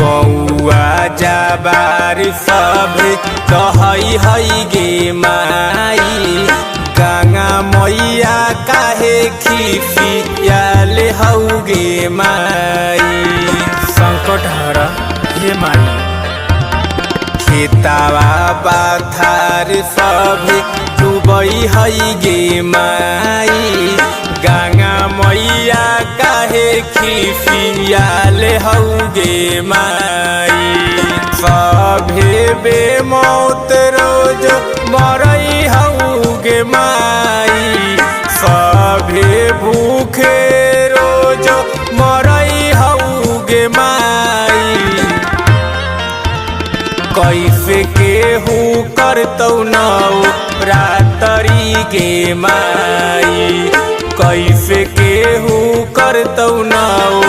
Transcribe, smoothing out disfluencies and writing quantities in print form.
गौआ जाबार सब कहई हई गे माई गंगा मैया काहे खिसियाले हऊ गे माई। संकट हर हे माई खेतावा बाथार सब डूबई हई गे माई गंगा मैया काहे खिसियाले हऊ गे माई। सभे बेमौत रोज मरई हऊ गे माई सभे भूखे रोज मरई हऊ गे माई। कैसे केहू करतौ नौ रातरी गे माई कैसे केहू करतौ नौ